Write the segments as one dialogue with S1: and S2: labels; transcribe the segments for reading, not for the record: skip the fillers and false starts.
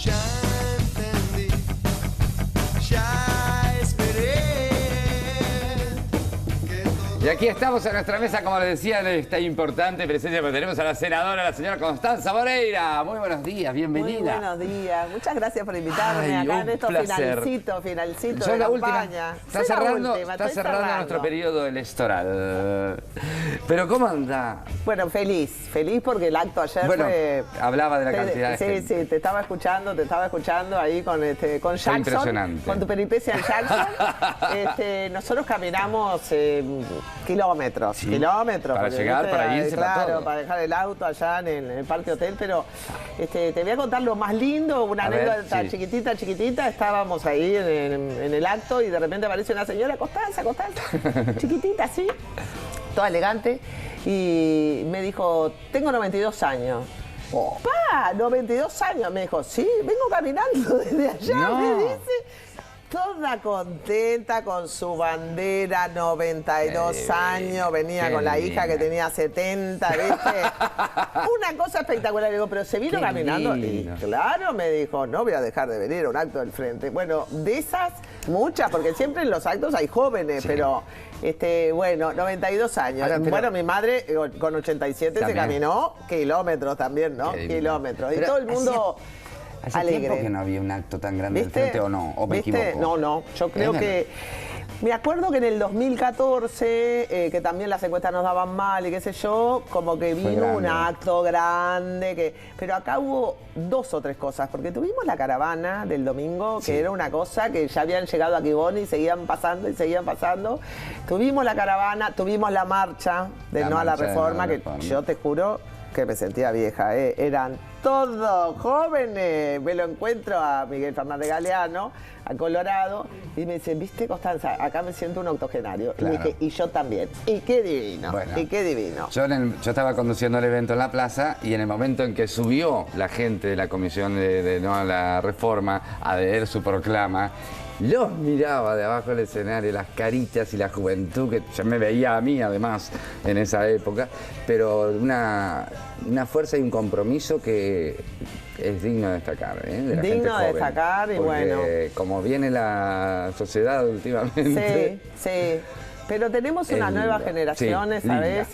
S1: Ya entendí, ya esperé.
S2: Y aquí estamos en nuestra mesa, como les decía, en esta importante presencia, porque tenemos a la senadora, la señora Constanza Moreira. Muy buenos días, bienvenida.
S3: Muy buenos días, muchas gracias por invitarme acá en estos finalcito de
S2: la última.
S3: campaña.
S2: Está cerrando nuestro periodo electoral. Pero ¿cómo anda?
S3: Bueno, feliz porque el acto ayer fue...
S2: hablaba de la cantidad de gente.
S3: Sí, te estaba escuchando ahí con Jackson.
S2: Impresionante.
S3: Con tu peripecia en Jackson. Nosotros caminamos kilómetros.
S2: Para llegar, para irse,
S3: claro, para dejar el auto allá en el Parque Hotel, pero te voy a contar lo más lindo, una anécdota chiquitita. Estábamos ahí en el acto y de repente aparece una señora, Constanza, chiquitita así, toda elegante, y me dijo, tengo 92 años. ¡Pa! 92 años, me dijo, sí, vengo caminando desde allá, me dice. Toda contenta con su bandera, 92 años, venía con la hija que tenía 70, ¿viste? Una cosa espectacular. Le digo, pero se vino caminando. Y claro, me dijo, no voy a dejar de venir a un acto del frente. Bueno, de esas, muchas, porque siempre en los actos hay jóvenes, pero, bueno, 92 años. Ahora, bueno, mi madre con 87 también se caminó kilómetros también, ¿no? Kilómetros. Y todo el mundo...
S2: ¿Hace
S3: alegre.
S2: tiempo que no había un acto tan grande del frente o no? ¿O me equivoco?
S3: No, yo creo que... Me acuerdo que en el 2014, que también las encuestas nos daban mal y qué sé yo, como que vino un acto grande, pero acá hubo 2 o 3 cosas, porque tuvimos la caravana del domingo, que era una cosa que ya habían llegado a Quibón y seguían pasando. Tuvimos la caravana, tuvimos la marcha del no a la reforma, que yo te juro que me sentía vieja, eran todos jóvenes. Me lo encuentro a Miguel Fernández Galeano, a Colorado, y me dicen, ¿viste, Constanza? Acá me siento un octogenario. Claro. Y dije, y yo también. Y qué divino, y qué divino.
S2: Yo estaba conduciendo el evento en la plaza y en el momento en que subió la gente de la Comisión de No a la Reforma a leer su proclama, los miraba de abajo del escenario, las caritas y la juventud, que ya me veía a mí además en esa época, pero una fuerza y un compromiso que es digno de destacar, de la
S3: digno de destacar y bueno.
S2: Como viene la sociedad últimamente.
S3: Sí. Pero tenemos unas nuevas generaciones, ¿sabes?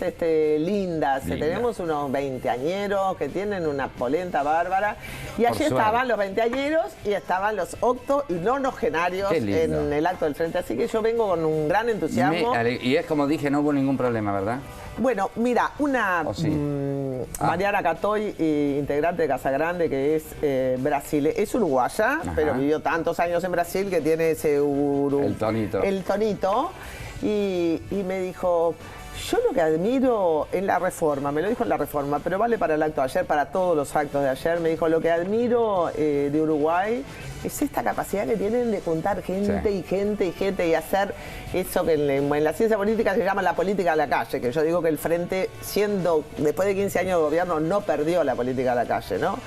S3: Lindas. Tenemos unos veinteañeros que tienen una polenta bárbara. Y allí estaban los veinteañeros y estaban los octo y nonogenarios en el acto del frente. Así que yo vengo con un gran entusiasmo.
S2: Y es como dije, no hubo ningún problema, ¿verdad?
S3: Bueno, mira, Mariana Catoy, integrante de Casa Grande, que es Brasil, es uruguaya, pero vivió tantos años en Brasil que tiene ese el tonito. Y me dijo, yo lo que admiro en la reforma, me lo dijo en la reforma, pero vale para el acto de ayer, para todos los actos de ayer, me dijo, lo que admiro de Uruguay es esta capacidad que tienen de juntar gente y hacer eso que en la ciencia política se llama la política de la calle, que yo digo que el Frente, después de 15 años de gobierno, no perdió la política de la calle, ¿no?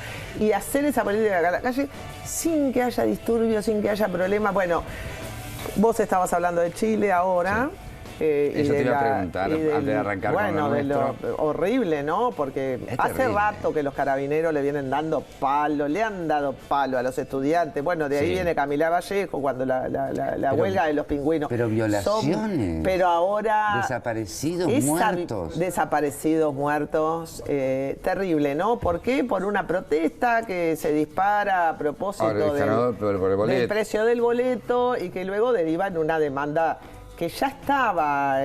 S3: Y hacer esa política de la calle sin que haya disturbios, sin que haya problemas. Bueno, vos estabas hablando de Chile ahora.
S2: Eso te iba a preguntar antes de arrancar con lo nuestro.
S3: Horrible, ¿no? Porque hace rato que los carabineros le vienen dando palo, le han dado palo a los estudiantes. Bueno, de ahí viene Camila Vallejo cuando la huelga de los pingüinos.
S2: Pero violaciones.
S3: Pero ahora...
S2: Desaparecidos muertos.
S3: Terrible, ¿no? ¿Por qué? Por una protesta que se dispara a propósito del precio del boleto y que luego deriva en una demanda que ya estaba,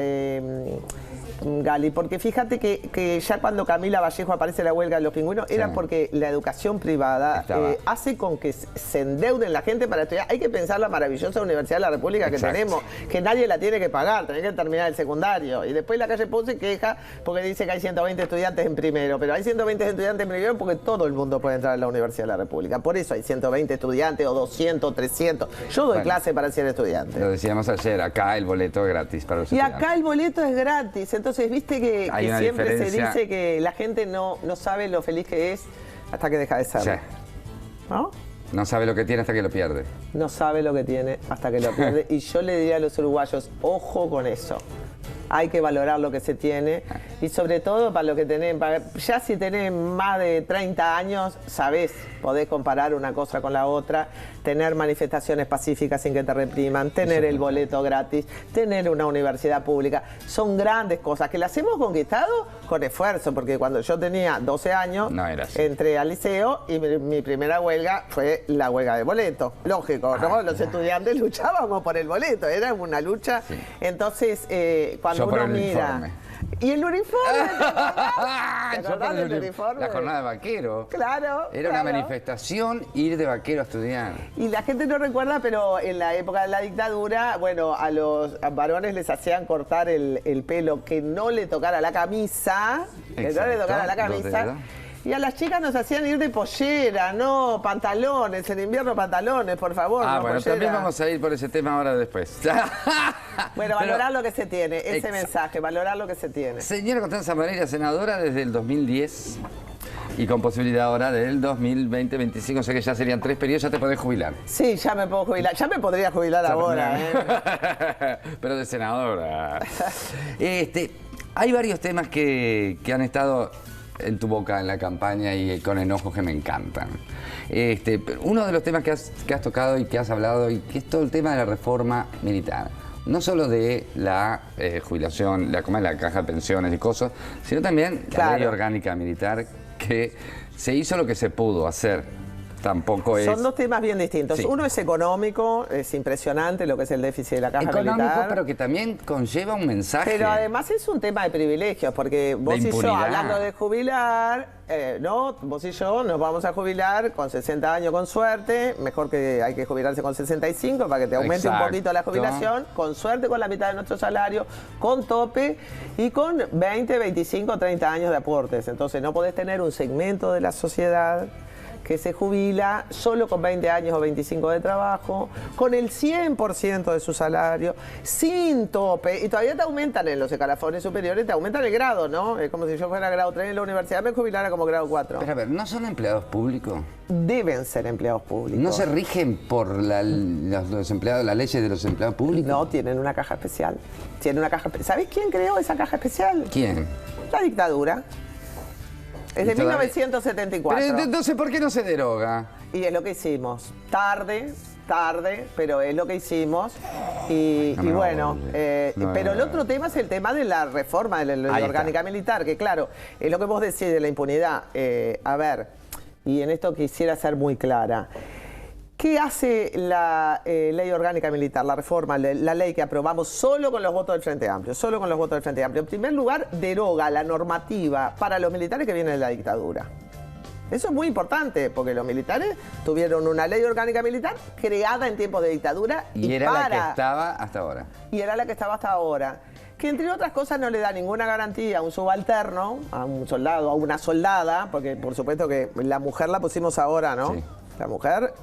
S3: Gali, porque fíjate que ya cuando Camila Vallejo aparece en la huelga de los pingüinos, era porque la educación privada hace con que se endeuden la gente para estudiar. Hay que pensar la maravillosa Universidad de la República que tenemos, que nadie la tiene que pagar, tenés que terminar el secundario. Y después la calle Pou se queja porque dice que hay 120 estudiantes en primero, pero hay 120 estudiantes en primero porque todo el mundo puede entrar a la Universidad de la República. Por eso hay 120 estudiantes o 200, 300. Yo doy clase para ser estudiante.
S2: Lo decíamos ayer, acá el boleto es gratis para los estudiantes.
S3: Y acá el boleto es gratis, entonces viste que siempre se dice que la gente no sabe lo feliz que es hasta que deja de serlo. ¿No?
S2: No sabe lo que tiene hasta que lo pierde.
S3: No sabe lo que tiene hasta que lo pierde. Y yo le diría a los uruguayos, ojo con eso. hay que valorar lo que se tiene y sobre todo para lo que tenés, ya si tenés más de 30 años, sabés, podés comparar una cosa con la otra, tener manifestaciones pacíficas sin que te repriman, tener el boleto gratis, tener una universidad pública, son grandes cosas que las hemos conquistado con esfuerzo, porque cuando yo tenía 12 años,
S2: No era así.
S3: entré al liceo y mi primera huelga fue la huelga de boleto. Lógico, ¿no? Los estudiantes luchábamos por el boleto, era una lucha.
S2: Sí.
S3: Entonces, cuando
S2: Yo por
S3: uno
S2: el
S3: mira...
S2: uniforme.
S3: ¿Y el uniforme? ¿Te acordás? ¿Te
S2: Yo
S3: acordás
S2: por
S3: del
S2: el-
S3: uniforme?
S2: La jornada de vaquero.
S3: Claro.
S2: Era una
S3: claro.
S2: manifestación ir de vaquero a estudiar.
S3: Y la gente no recuerda, pero en la época de la dictadura, bueno, a los varones les hacían cortar el pelo que no le tocara la camisa, que no le
S2: Exacto,
S3: tocara la
S2: 2
S3: camisa.
S2: dedos.
S3: Y a las chicas nos hacían ir de pollera, no pantalones, en invierno pantalones, por favor.
S2: Ah,
S3: no
S2: bueno,
S3: pollera.
S2: también vamos a ir por ese tema ahora después.
S3: Bueno,
S2: Pero-
S3: valorar lo que se tiene, ese
S2: Exacto.
S3: mensaje, valorar lo que se tiene.
S2: Señora Constanza Moreira, senadora desde el 2010 y con posibilidad ahora del 2020-25, o sea que ya serían 3 periodos, ya te podés jubilar.
S3: Sí, ya me puedo jubilar, ya me podría jubilar ahora, ¿eh?
S2: Pero de senadora. Hay varios temas que han estado en tu boca en la campaña y con enojos que me encantan. Pero uno de los temas que has tocado y que has hablado y que es todo el tema de la reforma militar. No solo de la jubilación, la caja de pensiones y cosas, sino también la ley
S3: Claro.
S2: orgánica militar, que se hizo lo que se pudo hacer. Tampoco es
S3: Son dos temas bien distintos.
S2: Sí.
S3: Uno es económico, es impresionante lo que es el déficit de la caja
S2: económico,
S3: militar.
S2: pero que también conlleva un mensaje.
S3: Pero además es un tema de privilegios, porque vos y yo,
S2: impunidad.
S3: hablando de jubilar, ¿no? Vos y yo nos vamos a jubilar con 60 años con suerte, mejor que hay que jubilarse con 65 para que te aumente un
S2: Exacto.
S3: poquito la jubilación, con suerte con la mitad de nuestro salario, con tope y con 20, 25, 30 años de aportes. Entonces no podés tener un segmento de la sociedad que se jubila solo con 20 años o 25 de trabajo, con el 100% de su salario, sin tope, y todavía te aumentan en los escalafones superiores, te aumentan el grado, ¿no? Es como si yo fuera grado 3 en la universidad, me jubilara como grado 4.
S2: Pero a ver, ¿no son empleados públicos?
S3: Deben ser empleados públicos.
S2: ¿No se rigen por los empleados, las leyes de los empleados públicos?
S3: No, tienen una caja especial. Tienen una caja ¿Sabés quién creó esa caja especial?
S2: ¿Quién?
S3: La dictadura. Es de
S2: Y todavía-
S3: 1974.
S2: Pero entonces, ¿por qué no se deroga?
S3: Y es lo que hicimos. Tarde, pero es lo que hicimos. Y,
S2: No
S3: y
S2: me
S3: bueno,
S2: odio. No,
S3: pero el
S2: no.
S3: otro tema es el tema de la reforma de la ley
S2: Ahí
S3: orgánica
S2: está.
S3: militar, que claro, es lo que vos decís de la impunidad. A ver, y en esto quisiera ser muy clara. ¿Qué hace la ley orgánica militar, la reforma, la ley que aprobamos solo con los votos del Frente Amplio? Solo con los votos del Frente Amplio. En primer lugar, deroga la normativa para los militares que vienen de la dictadura. Eso es muy importante, porque los militares tuvieron una ley orgánica militar creada en tiempos de dictadura
S2: Y era la que estaba hasta ahora.
S3: y era la que estaba hasta ahora. Que entre otras cosas no le da ninguna garantía a un subalterno, a un soldado, a una soldada, porque por supuesto que la mujer la pusimos ahora, ¿no?
S2: Sí.
S3: La mujer,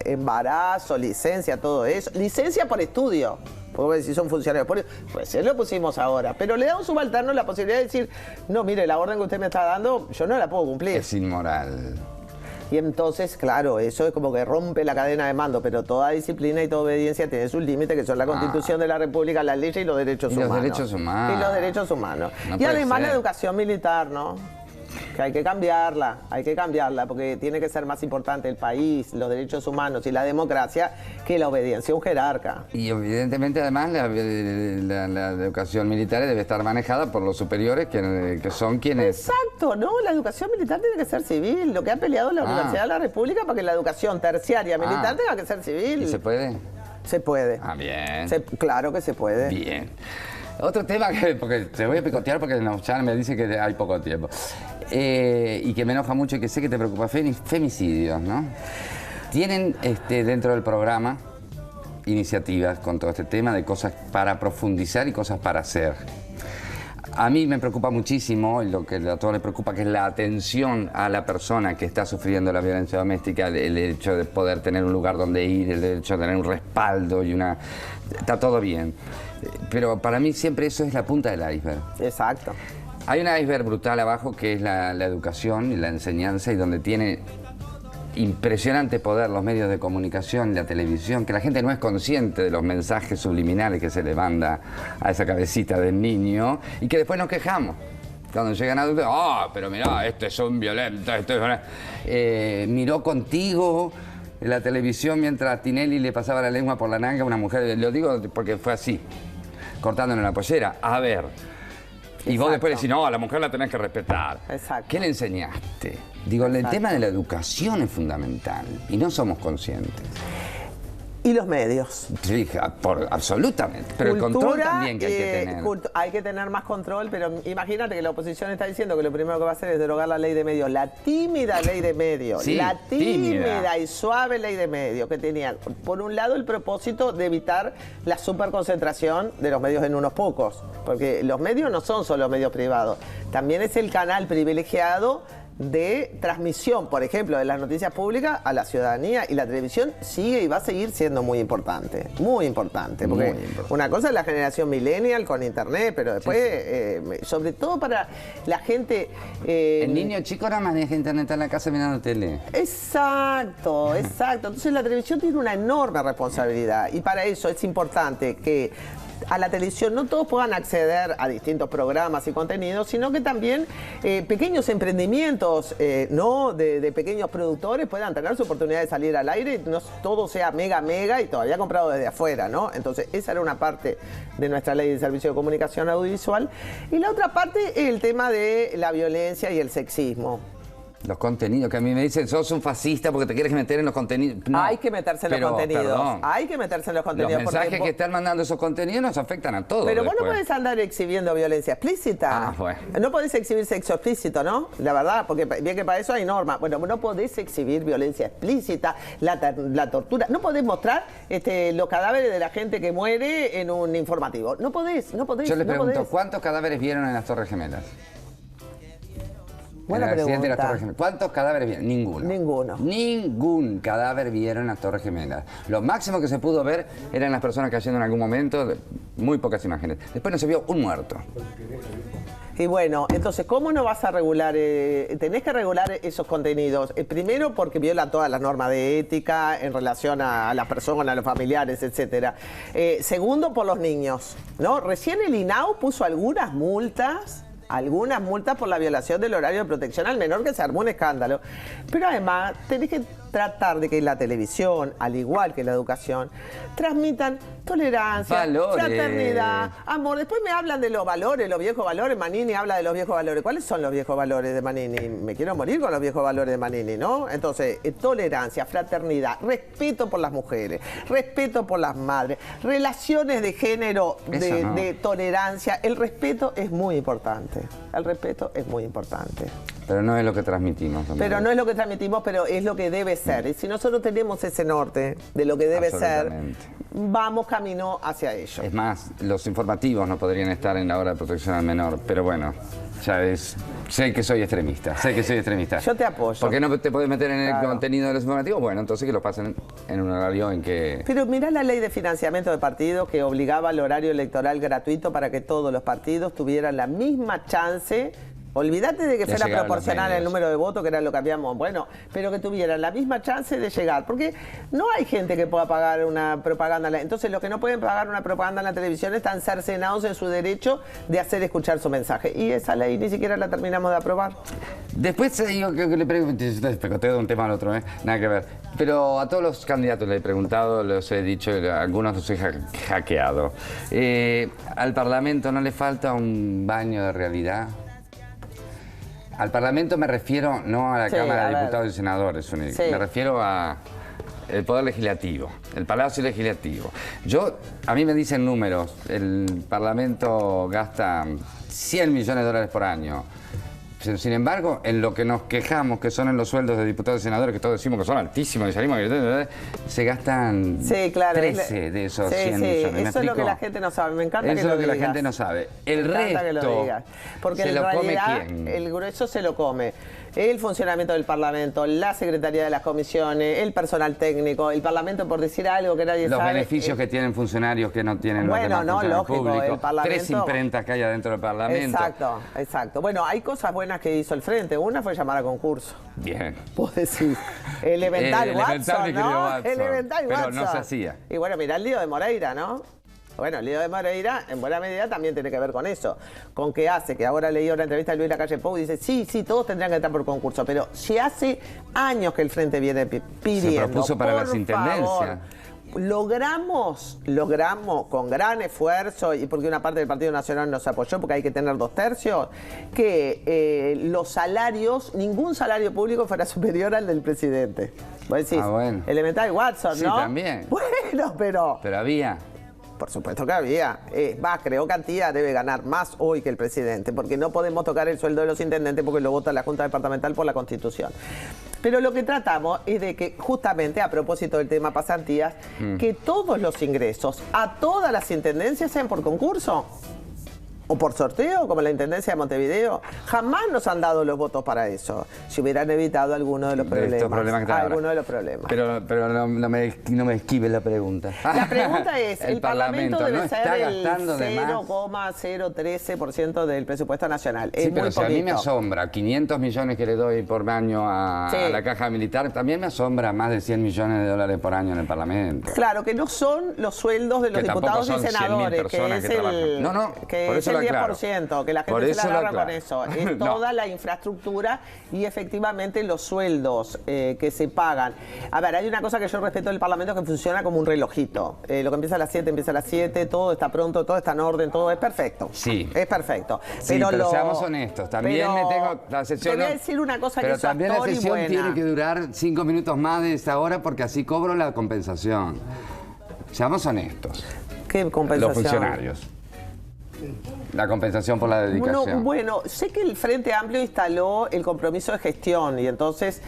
S3: embarazo, licencia, todo eso. Licencia por estudio. Porque si son funcionarios públicos, pues eso lo pusimos ahora. Pero le da a un subalterno la posibilidad de decir, no, mire, la orden que usted me está dando, yo no la puedo cumplir.
S2: Es inmoral.
S3: Y entonces, claro, eso es como que rompe la cadena de mando, pero toda disciplina y toda obediencia tiene sus límites, que son la Constitución de la República, las leyes y los derechos
S2: Y los
S3: humanos.
S2: derechos humanos.
S3: Y los derechos humanos.
S2: No
S3: y
S2: puede
S3: además la
S2: ser.
S3: educación militar, ¿no? Que hay que cambiarla, porque tiene que ser más importante el país, los derechos humanos y la democracia que la obediencia a un jerarca.
S2: Y evidentemente además la educación militar debe estar manejada por los superiores que son quienes...
S3: Exacto, ¿no? La educación militar tiene que ser civil, lo que ha peleado la Universidad de la República para que la educación terciaria militar tenga que ser civil.
S2: ¿Y se puede?
S3: Se puede.
S2: Ah, bien.
S3: Claro que se puede.
S2: Bien. Otro tema que, porque te voy a picotear porque ya me dice que hay poco tiempo. Y que me enoja mucho y que sé que te preocupa, femicidios, ¿no? Tienen dentro del programa iniciativas con todo este tema de cosas para profundizar y cosas para hacer. A mí me preocupa muchísimo, y lo que a todos les preocupa, que es la atención a la persona que está sufriendo la violencia doméstica, el hecho de poder tener un lugar donde ir, el hecho de tener un respaldo y una... Está todo bien. Pero para mí siempre eso es la punta del iceberg.
S3: Exacto.
S2: Hay un iceberg brutal abajo que es la educación y la enseñanza y donde tiene impresionante poder los medios de comunicación, la televisión, que la gente no es consciente de los mensajes subliminales que se le manda a esa cabecita del niño y que después nos quejamos. Cuando llegan adultos, pero mirá, este es un violento, miró contigo en la televisión mientras Tinelli le pasaba la lengua por la nalga a una mujer, lo digo porque fue así, cortándole la pollera. A ver. Y vos después decís, no, a la mujer la tenés que respetar.
S3: Exacto.
S2: ¿Qué le enseñaste? Digo, el tema de la educación es fundamental y no somos conscientes.
S3: Y los medios.
S2: Sí, absolutamente. Pero el control también que hay que tener.
S3: Hay que tener más control, pero imagínate que la oposición está diciendo que lo primero que va a hacer es derogar la ley de medios. La tímida ley de medios.
S2: Sí,
S3: la tímida y suave ley de medios que tenía, por un lado, el propósito de evitar la superconcentración de los medios en unos pocos. Porque los medios no son solo medios privados. También es el canal privilegiado de transmisión, por ejemplo, de las noticias públicas a la ciudadanía, y la televisión sigue y va a seguir siendo muy importante, porque
S2: Muy importante.
S3: una cosa es la generación millennial con internet, pero después, sobre todo para la gente...
S2: El niño chico no maneja internet en la casa mirando tele.
S3: Exacto. Entonces la televisión tiene una enorme responsabilidad y para eso es importante que a la televisión no todos puedan acceder a distintos programas y contenidos, sino que también pequeños emprendimientos de pequeños productores puedan tener su oportunidad de salir al aire y no todo sea mega y todavía comprado desde afuera, ¿no? Entonces esa era una parte de nuestra ley de servicio de comunicación audiovisual. Y la otra parte es el tema de la violencia y el sexismo.
S2: Los contenidos, que a mí me dicen, sos un fascista porque te quieres meter en los contenidos. No,
S3: hay que meterse en los contenidos.
S2: Perdón,
S3: hay que meterse en los contenidos.
S2: Los mensajes que están mandando esos contenidos nos afectan a todos.
S3: Pero
S2: después.
S3: vos no podés andar exhibiendo violencia explícita.
S2: Bueno.
S3: No podés exhibir sexo explícito, ¿no? La verdad, porque bien que para eso hay normas. Bueno, no podés exhibir violencia explícita, la tortura. No podés mostrar los cadáveres de la gente que muere en un informativo. No podés.
S2: Yo les pregunto, ¿cuántos cadáveres vieron en las Torres Gemelas?
S3: Buena
S2: en el accidente de las
S3: pregunta.
S2: Torres Gemelas. ¿Cuántos cadáveres vieron? Ninguno. Ningún cadáver vieron en las Torres Gemelas. Lo máximo que se pudo ver eran las personas cayendo en algún momento, muy pocas imágenes. Después no se vio un muerto.
S3: Y bueno, entonces, ¿cómo no vas a regular? Tenés que regular esos contenidos. Primero, porque viola todas las normas de ética en relación a las personas, a los familiares, etcétera. Segundo, por los niños, ¿no? Recién el INAU puso algunas multas por la violación del horario de protección al menor, que se armó un escándalo. Pero además tenés que tratar de que la televisión, al igual que la educación, transmitan tolerancia,
S2: valores,
S3: fraternidad, amor. Después me hablan de los valores, los viejos valores. Manini habla de los viejos valores. ¿Cuáles son los viejos valores de Manini? Me quiero morir con los viejos valores de Manini, ¿no? Entonces, tolerancia, fraternidad, respeto por las mujeres, respeto por las madres, relaciones de género, de tolerancia. El respeto es muy importante. El respeto es muy importante.
S2: Pero no es lo que transmitimos.
S3: Pero no es lo que transmitimos, pero es lo que debe ser. Y si nosotros tenemos ese norte de lo que debe ser, vamos camino hacia ello.
S2: Es más, los informativos no podrían estar en la hora de protección al menor, pero bueno, ya es... Sé que soy extremista.
S3: Yo te apoyo.
S2: ¿Por qué no te puedes meter en el contenido de los informativos? Bueno, entonces que lo pasen en un horario en que...
S3: Pero mirá la ley de financiamiento de partidos que obligaba al horario electoral gratuito para que todos los partidos tuvieran la misma chance. Olvídate de que fuera proporcional el número de votos, que era lo que habíamos, pero que tuvieran la misma chance de llegar. Porque no hay gente que pueda pagar una propaganda. Entonces, los que no pueden pagar una propaganda en la televisión están cercenados en su derecho de hacer escuchar su mensaje. Y esa ley ni siquiera la terminamos de aprobar.
S2: Después yo creo que le pregunto, de un tema al otro, nada que ver. Pero a todos los candidatos le he preguntado, los he dicho, algunos los he hackeado. ¿Al Parlamento no le falta un baño de realidad? Al Parlamento me refiero no a la Cámara de Diputados y Senadores, me refiero a el Poder Legislativo, el Palacio Legislativo. A mí me dicen números, el Parlamento gasta 100 millones de dólares por año. Sin embargo, en lo que nos quejamos, que son en los sueldos de diputados y senadores, que todos decimos que son altísimos y salimos, se gastan 13 de esos 100 millones.
S3: Eso es lo que la gente no sabe. Me encanta que lo digas.
S2: Eso es lo que la gente no sabe. El resto,
S3: porque
S2: ¿se
S3: en
S2: lo come
S3: realidad
S2: quién?
S3: el grueso se lo come el funcionamiento del Parlamento, la Secretaría de las Comisiones, el personal técnico, el Parlamento, por decir algo que nadie
S2: Los
S3: sabe.
S2: beneficios que tienen funcionarios que no tienen los
S3: Bueno,
S2: demás
S3: no,
S2: funcionarios
S3: lógico,
S2: públicos.
S3: el Parlamento.
S2: 3 imprentas que hay adentro del Parlamento.
S3: Exacto, exacto. Bueno, hay cosas buenas que hizo el Frente. Una fue llamar a concurso.
S2: Bien.
S3: Vos decís, elemental
S2: Elemental,
S3: Watson,
S2: mi querido
S3: ¿no?
S2: Watson.
S3: Elemental
S2: Pero
S3: Watson.
S2: no se hacía.
S3: Y bueno, mirá el lío de Moreira, ¿no? Bueno, el lío de Moreira, en buena medida, también tiene que ver con eso. Con qué hace, que ahora leí una entrevista de Luis Lacalle Pou y dice, sí, todos tendrían que entrar por concurso, pero si hace años que el Frente viene pidiendo,
S2: Se propuso para
S3: por
S2: las intendencias.
S3: favor, logramos con gran esfuerzo, y porque una parte del Partido Nacional nos apoyó, porque hay que tener 2/3, que los salarios, ningún salario público fuera superior al del presidente. Vos decís,
S2: bueno.
S3: elemental Watson,
S2: Sí,
S3: ¿no?
S2: también.
S3: Bueno, pero
S2: había.
S3: por supuesto que había. Creo que Antía debe ganar más hoy que el presidente, porque no podemos tocar el sueldo de los intendentes porque lo vota la Junta Departamental por la Constitución. Pero lo que tratamos es de que, justamente a propósito del tema pasantías, que todos los ingresos a todas las intendencias sean por concurso. O por sorteo, como la Intendencia de Montevideo. Jamás nos han dado los votos para eso. Si hubieran evitado algunos de los
S2: De estos problemas que están ahora.
S3: algunos de los problemas.
S2: Pero no me esquive la pregunta.
S3: La pregunta es, el Parlamento debe
S2: no
S3: ser
S2: está
S3: el
S2: gastando de más.
S3: 0,013% del presupuesto nacional.
S2: Sí,
S3: Es
S2: pero
S3: muy
S2: si a mí me
S3: poquito.
S2: asombra 500 millones que le doy por año a la Caja Militar, también me asombra más de 100 millones de dólares por año en el Parlamento.
S3: Claro, que no son los sueldos de los
S2: Que tampoco
S3: diputados y
S2: son 100.000
S3: senadores, que
S2: personas
S3: es
S2: que trabajan.
S3: el,
S2: No,
S3: que
S2: por
S3: es
S2: eso
S3: el
S2: lo aclaro.
S3: 10%, que la
S2: Por
S3: gente se
S2: eso
S3: la
S2: lo
S3: agarra con
S2: aclaro.
S3: eso. Es
S2: No.
S3: toda la infraestructura y efectivamente los sueldos que se pagan. A ver, hay una cosa que yo respeto del Parlamento que funciona como un relojito. Lo que empieza a las 7, empieza a las 7, todo está pronto, todo está en orden, todo es perfecto.
S2: Sí.
S3: Es perfecto.
S2: Sí, pero seamos honestos. También me tengo la sesión.
S3: Te voy a decir una cosa que
S2: pero
S3: es
S2: también la
S3: actor y
S2: sesión
S3: buena.
S2: tiene que durar 5 minutos más de esa hora porque así cobro la compensación. Seamos honestos.
S3: ¿Qué compensación?
S2: Los funcionarios. La compensación por la dedicación.
S3: Bueno, sé que el Frente Amplio instaló el compromiso de gestión y entonces,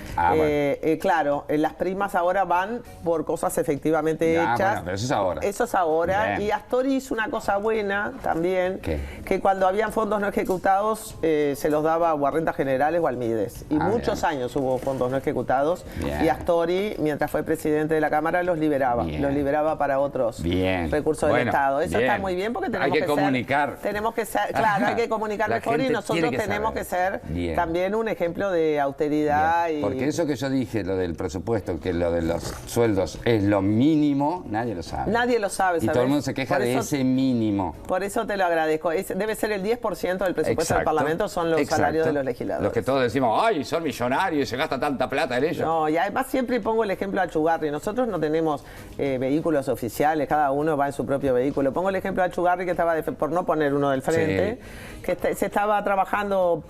S3: claro, las primas ahora van por cosas efectivamente hechas.
S2: Bueno, pero eso es ahora.
S3: Eso es ahora.
S2: Bien.
S3: Y Astori hizo una cosa buena también,
S2: ¿Qué?
S3: que cuando habían fondos no ejecutados se los daba o a rentas generales o al Mides. Y muchos
S2: bien.
S3: años hubo fondos no ejecutados
S2: Bien.
S3: y Astori, mientras fue presidente de la Cámara, los liberaba.
S2: Bien.
S3: Los liberaba para otros
S2: Bien.
S3: recursos del
S2: Bueno,
S3: Estado. Eso
S2: bien.
S3: está muy bien porque tenemos
S2: Hay que comunicar.
S3: tenemos que ser, claro, hay que comunicar
S2: La
S3: mejor y
S2: gente
S3: nosotros
S2: tiene que
S3: tenemos
S2: saber.
S3: que ser
S2: Bien.
S3: también un ejemplo de austeridad.
S2: Bien.
S3: Y
S2: Porque eso que yo dije, lo del presupuesto, que lo de los sueldos es lo mínimo, nadie lo sabe.
S3: nadie lo sabe,
S2: Y
S3: ¿sabes?
S2: todo el mundo se queja
S3: Por
S2: de
S3: eso-
S2: ese mínimo.
S3: Por eso te lo agradezco. Debe ser el 10% del presupuesto del
S2: Exacto.
S3: Parlamento son los
S2: Exacto.
S3: salarios de los legisladores.
S2: Los que todos decimos, ay, son millonarios y se gasta tanta plata en ellos.
S3: No, y además siempre pongo el ejemplo a Chugarri. Nosotros no tenemos vehículos oficiales, cada uno va en su propio vehículo. Pongo el ejemplo a Chugarri que estaba, por no poner uno del frente, que se estaba trabajando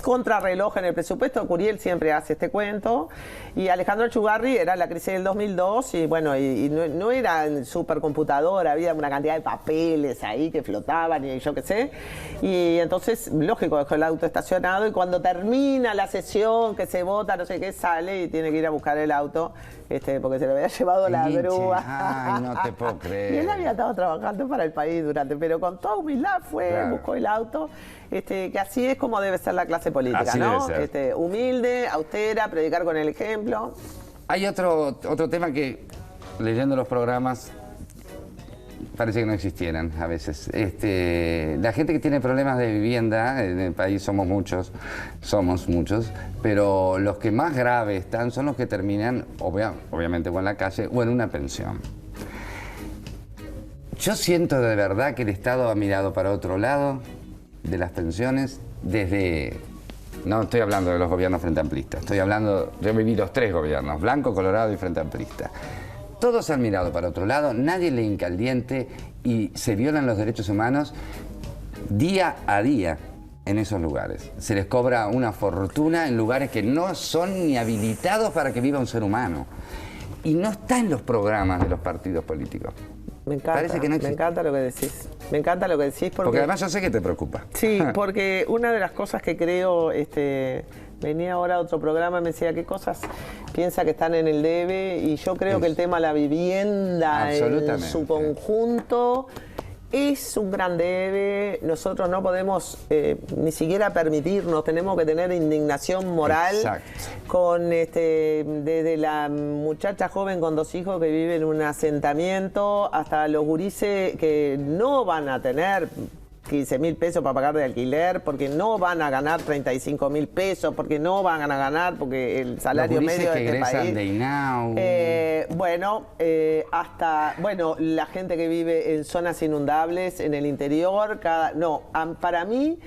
S3: contrarreloj en el presupuesto. Curiel siempre hace este cuento. Y Alejandro Chugarri era la crisis del 2002 y bueno, y no era en supercomputadora, había una cantidad de papeles ahí que flotaban y yo qué sé. Y entonces, lógico, dejó el auto estacionado y cuando termina la sesión, que se vota, no sé qué, sale y tiene que ir a buscar el auto porque se lo había llevado la
S2: Linche.
S3: grúa.
S2: Ay, no te puedo creer.
S3: Y él había estado trabajando para el país pero con toda humildad fue,
S2: Claro.
S3: buscó el auto, que así es como debe ser la clase política,
S2: Así
S3: ¿no?
S2: debe ser.
S3: Humilde, austera, predicar con el ejemplo.
S2: Hay otro tema que, leyendo los programas, parece que no existieran a veces. La gente que tiene problemas de vivienda, en el país somos muchos, pero los que más graves están son los que terminan, obviamente, o en la calle o en una pensión. Yo siento de verdad que el Estado ha mirado para otro lado de las pensiones desde... No estoy hablando de los gobiernos frente amplistas, estoy hablando... Yo he vivido 3 gobiernos, Blanco, Colorado y frente amplista. Todos han mirado para otro lado, nadie le hinca el diente y se violan los derechos humanos día a día en esos lugares. Se les cobra una fortuna en lugares que no son ni habilitados para que viva un ser humano. Y no está en los programas de los partidos políticos.
S3: Me encanta,
S2: Parece que no
S3: me
S2: existe.
S3: encanta lo que decís. Me encanta lo que decís
S2: Porque además yo sé que te preocupa.
S3: Sí, porque una de las cosas que creo, venía ahora a otro programa y me decía qué cosas piensa que están en el debe y yo creo que el tema de la vivienda en
S2: Absolutamente.
S3: su conjunto Es un gran debe, nosotros no podemos ni siquiera permitirnos, tenemos que tener indignación moral.
S2: Exacto.
S3: Con desde la muchacha joven con 2 hijos que vive en un asentamiento hasta los gurises que no van a tener 15.000 pesos para pagar de alquiler, porque no van a ganar 35.000 pesos, porque no van a ganar, porque el salario medio de este país.
S2: De INAU.
S3: Hasta la gente que vive en zonas inundables, en el interior, para mí.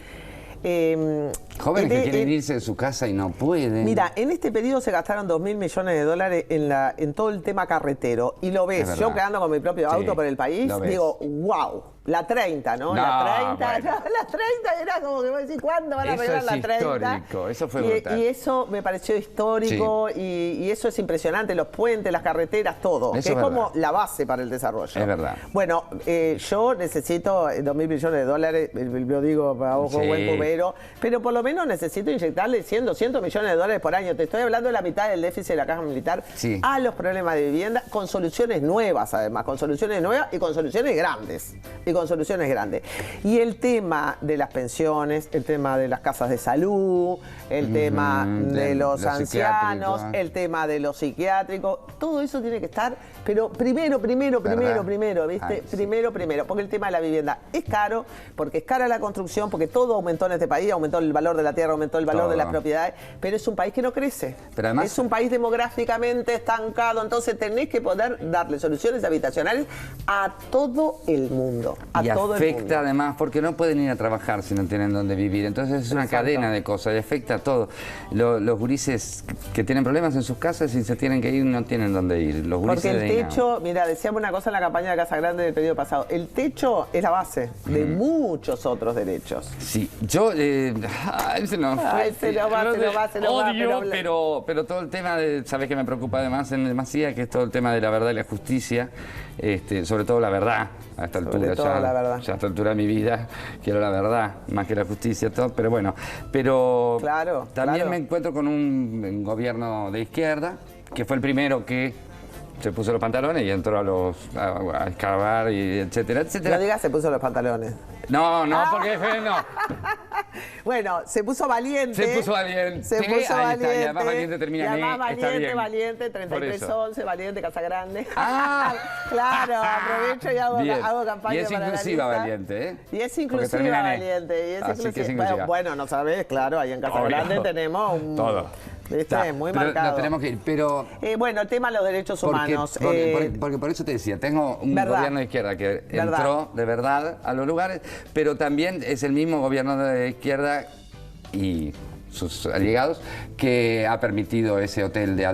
S2: Jóvenes que quieren irse de su casa y no pueden.
S3: Mira, en este periodo se gastaron 2.000 millones de dólares en todo el tema carretero. Y lo ves, yo que ando con mi propio auto por el país, digo, wow. La 30, ¿no? La 30,
S2: bueno.
S3: La 30 era como que vos decís, ¿cuándo van a arreglar la 30?
S2: Histórico, eso fue brutal.
S3: Y eso me pareció histórico y eso es impresionante, los puentes, las carreteras, todo.
S2: Eso
S3: que es
S2: es
S3: como
S2: verdad.
S3: la base para el desarrollo.
S2: Es verdad.
S3: Bueno, yo necesito 2.000 millones de dólares, lo digo a ojo buen cubero, pero por lo menos necesito inyectarle 100, 200 millones de dólares por año. Te estoy hablando de la mitad del déficit de la caja militar a los problemas de vivienda, con soluciones nuevas además, con soluciones nuevas y con soluciones grandes. Y el tema de las pensiones, el tema de las casas de salud, el tema de los ancianos, el tema de los psiquiátricos, todo eso tiene que estar, pero primero, ¿viste?
S2: Ay, sí.
S3: Primero, porque el tema de la vivienda es caro, porque es cara la construcción, porque todo aumentó en este país, aumentó el valor de la tierra, aumentó el valor de las propiedades, pero es un país que no crece.
S2: Pero además,
S3: es un país demográficamente estancado, entonces tenés que poder darle soluciones habitacionales a todo el mundo.
S2: Y afecta además porque no pueden ir a trabajar si no tienen dónde vivir. Entonces es una cadena de cosas y afecta a todo. Los gurises que tienen problemas en sus casas y se tienen que ir no tienen dónde ir. Los gurises
S3: porque el techo, mira, decíamos una cosa en la campaña de Casa Grande del periodo pasado, el techo es la base de muchos otros derechos.
S2: Sí, yo... se nos odio, pero todo el tema de... ¿Sabes qué me preocupa además en demasía? Que es todo el tema de la verdad y la justicia, sobre todo la verdad. A esta altura, ya a esta altura de mi vida, quiero la verdad, más que la justicia, todo, pero bueno. Pero también me encuentro con un gobierno de izquierda, que fue el primero que se puso los pantalones y entró a excavar, y etcétera, etcétera.
S3: No digas se puso los pantalones.
S2: No, porque no.
S3: Bueno, se puso valiente.
S2: Se puso valiente.
S3: Y
S2: además valiente termina en
S3: valiente, 3311, valiente, Casa Grande.
S2: Claro,
S3: aprovecho y hago campaña.
S2: Y es inclusiva valiente, ¿eh?
S3: Y es inclusiva valiente. Bueno, no sabes, claro, ahí en Casa Grande tenemos un...
S2: Todo.
S3: ¿Viste? Muy marcado.
S2: Nos tenemos que ir, pero...
S3: bueno, el tema de los derechos humanos.
S2: Porque por eso te decía, tengo un gobierno de izquierda que entró de verdad a los lugares, pero también es el mismo gobierno de izquierda y sus allegados que ha permitido ese hotel de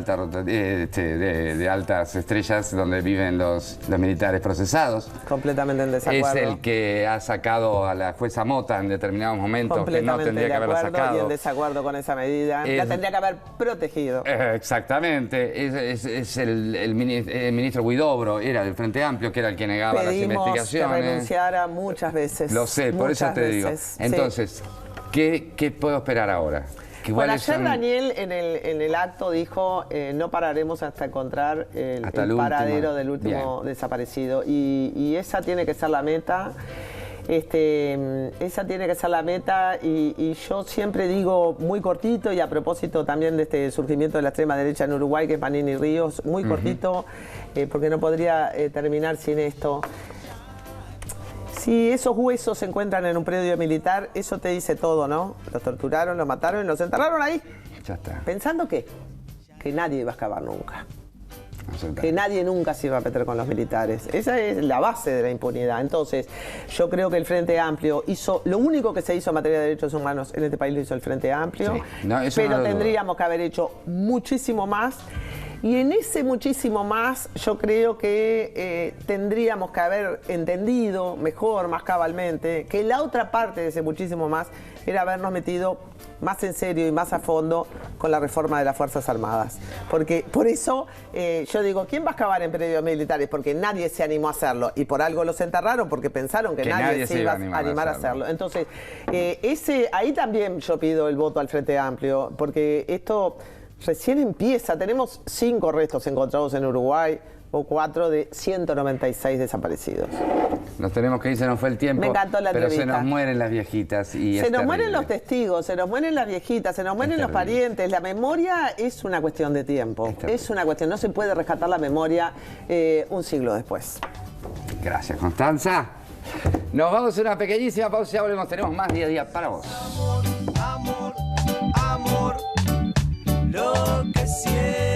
S2: altas estrellas donde viven los militares procesados.
S3: Completamente en desacuerdo.
S2: Es el que ha sacado a la jueza Mota en determinados momentos que no tendría que haberla sacado.
S3: Y en desacuerdo con esa medida. La tendría que haber protegido.
S2: Exactamente. Es el ministro Huidobro, era del Frente Amplio, que era el que negaba las investigaciones.
S3: Pedimos que renunciara muchas veces.
S2: Lo sé, por eso te digo. Entonces, ¿qué puedo esperar ahora?
S3: Bueno, ayer Daniel en el acto dijo, no pararemos hasta encontrar el paradero del último desaparecido. Y esa tiene que ser la meta. Esa tiene que ser la meta y yo siempre digo muy cortito, y a propósito también de este surgimiento de la extrema derecha en Uruguay, que es Manini Ríos, muy cortito, porque no podría terminar sin esto. Si esos huesos se encuentran en un predio militar, eso te dice todo, ¿no? Los torturaron, los mataron y los enterraron ahí.
S2: Ya está.
S3: ¿Pensando qué? Que nadie iba a excavar nunca. Que nadie nunca se iba a meter con los militares. Esa es la base de la impunidad. Entonces, yo creo que el Frente Amplio hizo... Lo único que se hizo en materia de derechos humanos en este país lo hizo el Frente Amplio. Pero tendríamos que haber hecho muchísimo más. Y en ese muchísimo más, yo creo que tendríamos que haber entendido mejor, más cabalmente, que la otra parte de ese muchísimo más era habernos metido más en serio y más a fondo con la reforma de las Fuerzas Armadas. Porque por eso yo digo, ¿quién va a excavar en predios militares? Porque nadie se animó a hacerlo. Y por algo los enterraron, porque pensaron que nadie se iba a animar a hacerlo. Entonces, ahí también yo pido el voto al Frente Amplio, porque esto... Recién empieza, tenemos 5 restos encontrados en Uruguay o 4 de 196 desaparecidos.
S2: nos tenemos que ir, se nos fue el tiempo.
S3: Me encantó la
S2: pero
S3: entrevista.
S2: se nos mueren las viejitas. Y
S3: Se nos mueren
S2: terrible.
S3: los testigos, se nos mueren las viejitas, se nos mueren los
S2: terrible.
S3: parientes. La memoria es una cuestión de tiempo. Es una cuestión, no se puede rescatar la memoria un siglo después.
S2: Gracias, Constanza. Nos vamos a una pequeñísima pausa y ya volvemos. Tenemos más día a día para vos.
S1: Amor, amor, lo que siento.